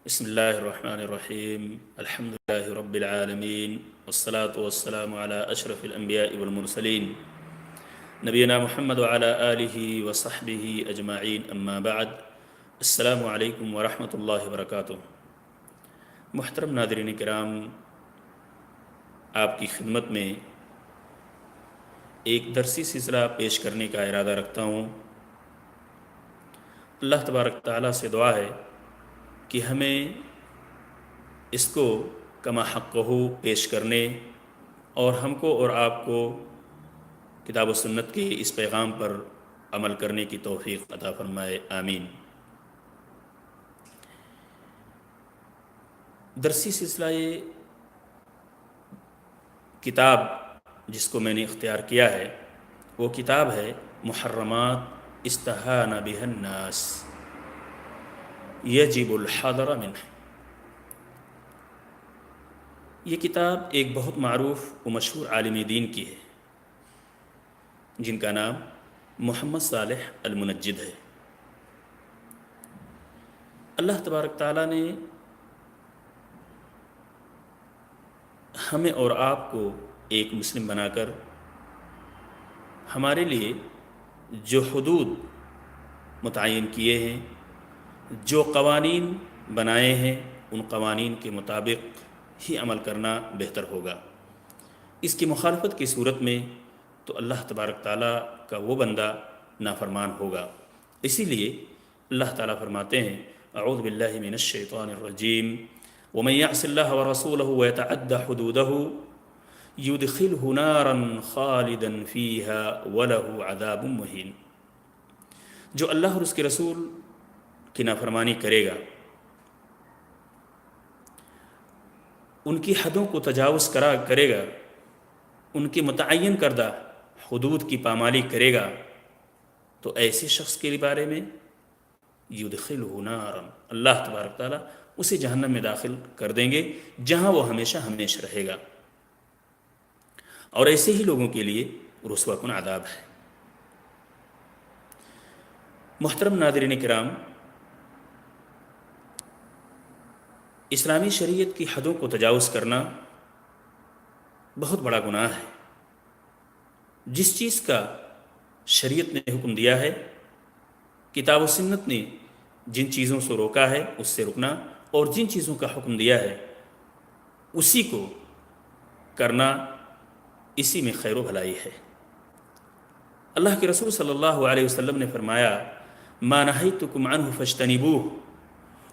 بسم اللہ الرحمن الرحیم الحمد للہ رب العالمین والصلاة والسلام علی اشرف الانبیاء والمرسلین نبینا محمد وعلی آلہ وصحبہ اجمعین اما بعد السلام علیکم ورحمۃ اللہ وبرکاتہ۔ محترم ناظرین کرام، آپ کی خدمت میں ایک درسی سلسلہ پیش کرنے کا ارادہ رکھتا ہوں۔ اللہ تبارک تعالیٰ سے دعا ہے کہ ہمیں اس کو کما حقہ پیش کرنے اور ہم کو اور آپ کو کتاب و سنت کے اس پیغام پر عمل کرنے کی توفیق عطا فرمائے، آمین۔ درسی سلسلہ یہ کتاب جس کو میں نے اختیار کیا ہے وہ کتاب ہے محرمات استہان بها الناس یجب الحذر منہ۔ یہ کتاب ایک بہت معروف و مشہور عالم دین کی ہے جن کا نام محمد صالح المنجد ہے۔ اللہ تبارک تعالیٰ نے ہمیں اور آپ کو ایک مسلم بنا کر ہمارے لیے جو حدود متعین کیے ہیں، جو قوانین بنائے ہیں، ان قوانین کے مطابق ہی عمل کرنا بہتر ہوگا۔ اس کی مخالفت کی صورت میں تو اللہ تبارک تعالیٰ کا وہ بندہ نافرمان ہوگا۔ اسی لیے اللہ تعالیٰ فرماتے ہیں اعوذ باللہ من الشیطان الرجیم ومن یعص اللہ ورسولہ ویتعد حدودہ یدخلہ نارا خالدا فیہا ولہ عذاب مہین۔ جو اللہ اور اس کے رسول کی نافرمانی کرے گا، ان کی حدوں کو تجاوز کرے گا، ان کی متعین کردہ حدود کی پامالی کرے گا، تو ایسے شخص کے بارے میں یدخلہ نارا، اللہ تبارک تعالیٰ اسے جہنم میں داخل کر دیں گے جہاں وہ ہمیشہ ہمیشہ رہے گا، اور ایسے ہی لوگوں کے لیے رسوا کن عذاب ہے۔ محترم ناظرین کرام، اسلامی شریعت کی حدوں کو تجاوز کرنا بہت بڑا گناہ ہے۔ جس چیز کا شریعت نے حکم دیا ہے، کتاب و سنت نے جن چیزوں سے روکا ہے اس سے رکنا، اور جن چیزوں کا حکم دیا ہے اسی کو کرنا، اسی میں خیر و بھلائی ہے۔ اللہ کے رسول صلی اللہ علیہ وسلم نے فرمایا ما نہیتکم عنہ فاجتنبوہ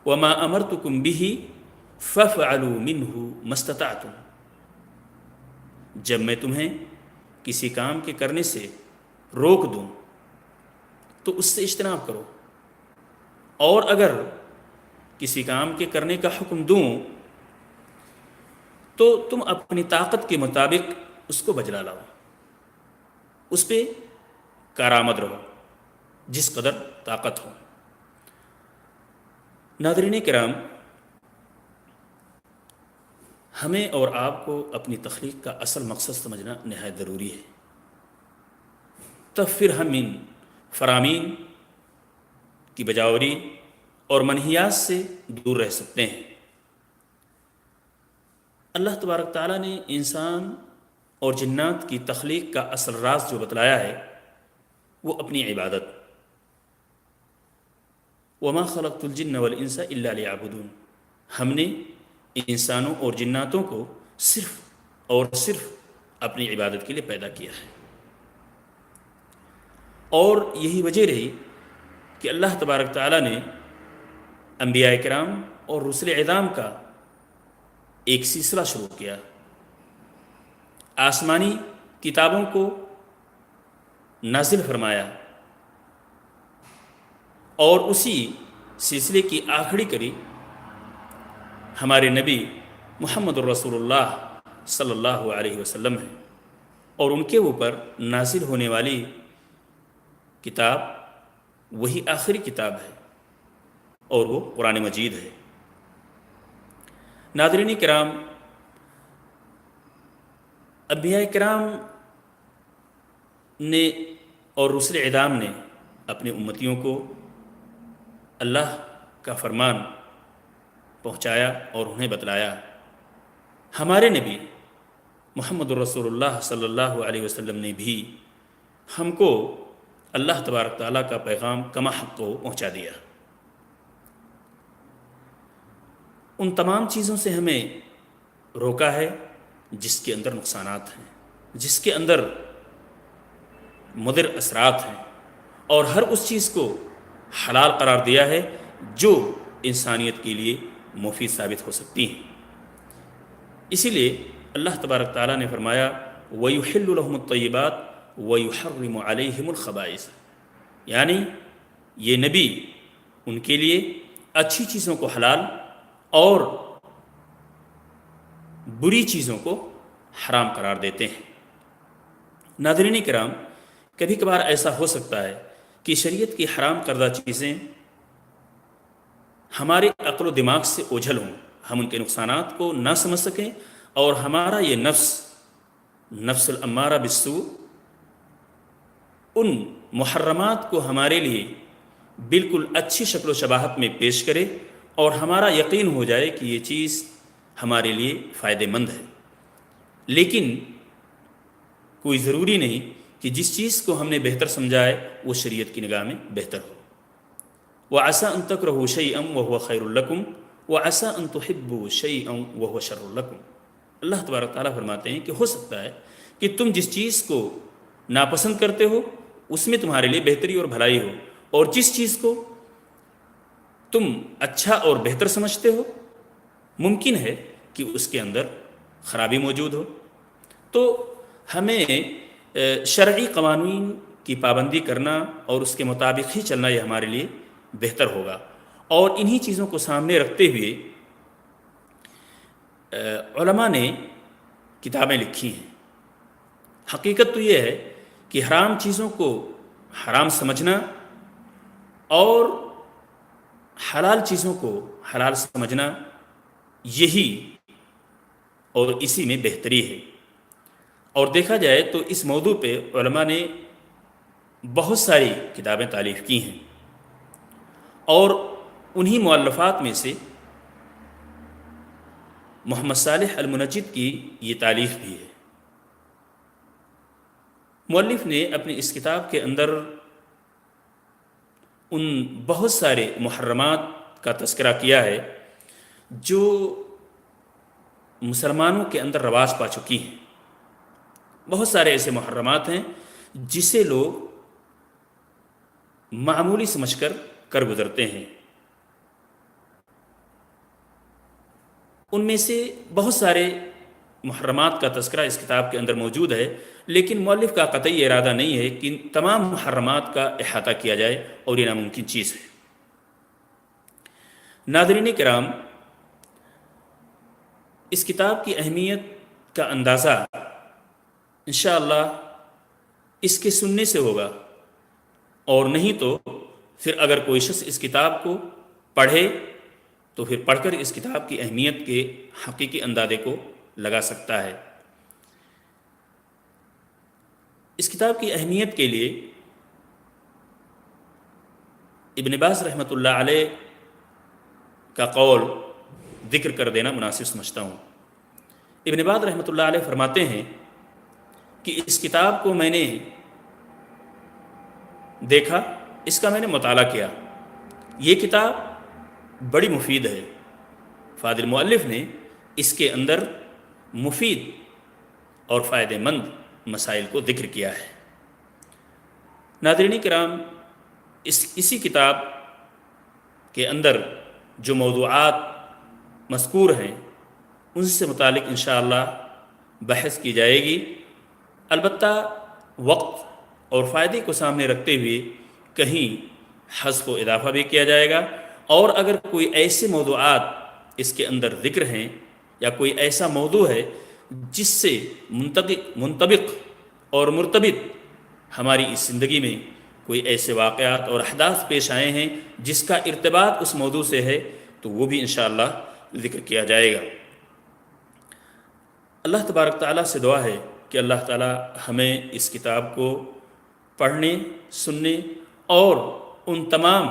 وما امرتکم بہ فافعلوا منہ ما استطعتم۔ جب میں تمہیں کسی کام کے کرنے سے روک دوں تو اس سے اجتناب کرو، اور اگر کسی کام کے کرنے کا حکم دوں تو تم اپنی طاقت کے مطابق اس کو بجلا لاؤ، اس پہ کارآمد رہو جس قدر طاقت ہو۔ ناظرین کرام، ہمیں اور آپ کو اپنی تخلیق کا اصل مقصد سمجھنا نہایت ضروری ہے، تب پھر ہم ان فرامین کی بجاوری اور منہیات سے دور رہ سکتے ہیں۔ اللہ تبارک تعالیٰ نے انسان اور جنات کی تخلیق کا اصل راز جو بتلایا ہے وہ اپنی عبادت، وما خلقت الجن والانس الا لیعبدون، ہم نے انسانوں اور جناتوں کو صرف اور صرف اپنی عبادت کے لیے پیدا کیا ہے، اور یہی وجہ رہی کہ اللہ تبارک تعالیٰ نے انبیاء کرام اور رسل اعظام کا ایک سلسلہ شروع کیا، آسمانی کتابوں کو نازل فرمایا، اور اسی سلسلے کی آخری کڑی ہمارے نبی محمد الرسول اللہ صلی اللہ علیہ وسلم ہے، اور ان کے اوپر نازل ہونے والی کتاب وہی آخری کتاب ہے، اور وہ قرآن مجید ہے۔ ناظرین کرام، انبیاء کرام نے اور رسل اعظام نے اپنے امتیوں کو اللہ کا فرمان پہنچایا اور انہیں بتلایا۔ ہمارے نبی محمد الرسول اللہ صلی اللہ علیہ وسلم نے بھی ہم کو اللہ تبارک تعالیٰ کا پیغام کما حق کو پہنچا دیا۔ ان تمام چیزوں سے ہمیں روکا ہے جس کے اندر نقصانات ہیں، جس کے اندر مضر اثرات ہیں، اور ہر اس چیز کو حلال قرار دیا ہے جو انسانیت کے لیے مفید ثابت ہو سکتی ہیں۔ اسی لیے اللہ تبارک تعالیٰ نے فرمایا وَيُحِلُّ لَهُمُ الطَّيِّبَاتِ وَيُحَرِّمُ عَلَيْهِمُ الْخَبَائِثَ، یعنی یہ نبی ان کے لیے اچھی چیزوں کو حلال اور بری چیزوں کو حرام قرار دیتے ہیں۔ ناظرین کرام، کبھی کبھار ایسا ہو سکتا ہے کہ شریعت کی حرام کردہ چیزیں ہمارے عقل و دماغ سے اوجھل ہوں، ہم ان کے نقصانات کو نہ سمجھ سکیں، اور ہمارا یہ نفس الامارہ بالسوء ان محرمات کو ہمارے لیے بالکل اچھی شکل و شباہت میں پیش کرے، اور ہمارا یقین ہو جائے کہ یہ چیز ہمارے لیے فائدہ مند ہے۔ لیکن کوئی ضروری نہیں کہ جس چیز کو ہم نے بہتر سمجھا ہے وہ شریعت کی نگاہ میں بہتر ہو۔ وَعَسَىٰ أَن تَكْرَهُوا شَيْئًا وَهُوَ خَيْرٌ لَكُمْ وَعَسَىٰ أَن تُحِبُّوا شَيْئًا وَهُوَ شَرٌّ لَكُمْ۔ اللہ تبارک تعالیٰ فرماتے ہیں کہ ہو سکتا ہے کہ تم جس چیز کو ناپسند کرتے ہو اس میں تمہارے لیے بہتری اور بھلائی ہو، اور جس چیز کو تم اچھا اور بہتر سمجھتے ہو ممکن ہے کہ اس کے اندر خرابی موجود ہو۔ تو ہمیں شرعی قوانین کی پابندی کرنا اور اس کے مطابق ہی چلنا یہ ہمارے لیے بہتر ہوگا، اور انہی چیزوں کو سامنے رکھتے ہوئے علماء نے کتابیں لکھی ہیں۔ حقیقت تو یہ ہے کہ حرام چیزوں کو حرام سمجھنا اور حلال چیزوں کو حلال سمجھنا یہی اور اسی میں بہتری ہے۔ اور دیکھا جائے تو اس موضوع پہ علماء نے بہت ساری کتابیں تالیف کی ہیں، اور انہی مؤلفات میں سے محمد صالح المنجد کی یہ تالیف بھی ہے۔ مؤلف نے اپنی اس کتاب کے اندر ان بہت سارے محرمات کا تذکرہ کیا ہے جو مسلمانوں کے اندر رواج پا چکی ہیں۔ بہت سارے ایسے محرمات ہیں جسے لوگ معمولی سمجھ کر گزرتے ہیں۔ ان میں سے بہت سارے محرمات کا تذکرہ اس کتاب کے اندر موجود ہے، لیکن مؤلف کا قطعی ارادہ نہیں ہے کہ تمام محرمات کا احاطہ کیا جائے، اور یہ ناممکن چیز ہے۔ ناظرین کرام، اس کتاب کی اہمیت کا اندازہ انشاءاللہ اس کے سننے سے ہوگا، اور نہیں تو پھر اگر کوئی شخص اس کتاب کو پڑھے تو پھر پڑھ کر اس کتاب کی اہمیت کے حقیقی اندازے کو لگا سکتا ہے۔ اس کتاب کی اہمیت کے لیے ابن باز رحمۃ اللہ علیہ کا قول ذکر کر دینا مناسب سمجھتا ہوں۔ ابن باز رحمۃ اللہ علیہ فرماتے ہیں کہ اس کتاب کو میں نے دیکھا، اس کا میں نے مطالعہ کیا، یہ کتاب بڑی مفید ہے۔ فاضل مؤلف نے اس کے اندر مفید اور فائدہ مند مسائل کو ذکر کیا ہے۔ ناظرین کرام، اسی کتاب کے اندر جو موضوعات مذکور ہیں ان سے متعلق انشاءاللہ بحث کی جائے گی، البتہ وقت اور فائدے کو سامنے رکھتے ہوئے کہیں حذف و اضافہ بھی کیا جائے گا، اور اگر کوئی ایسے موضوعات اس کے اندر ذکر ہیں یا کوئی ایسا موضوع ہے جس سے منطبق اور مرتبط ہماری اس زندگی میں کوئی ایسے واقعات اور احداث پیش آئے ہیں جس کا ارتباط اس موضوع سے ہے، تو وہ بھی انشاءاللہ ذکر کیا جائے گا۔ اللہ تبارک تعالیٰ سے دعا ہے کہ اللہ تعالیٰ ہمیں اس کتاب کو پڑھنے، سننے اور ان تمام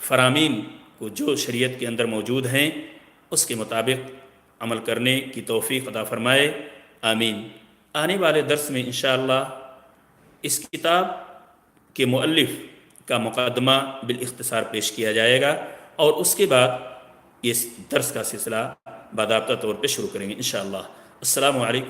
فرامین کو جو شریعت کے اندر موجود ہیں اس کے مطابق عمل کرنے کی توفیق عطا فرمائے، آمین۔ آنے والے درس میں انشاءاللہ اس کتاب کے مؤلف کا مقدمہ بالاختصار پیش کیا جائے گا، اور اس کے بعد اس درس کا سلسلہ باضابطہ طور پہ شروع کریں گے انشاءاللہ۔ السلام علیکم۔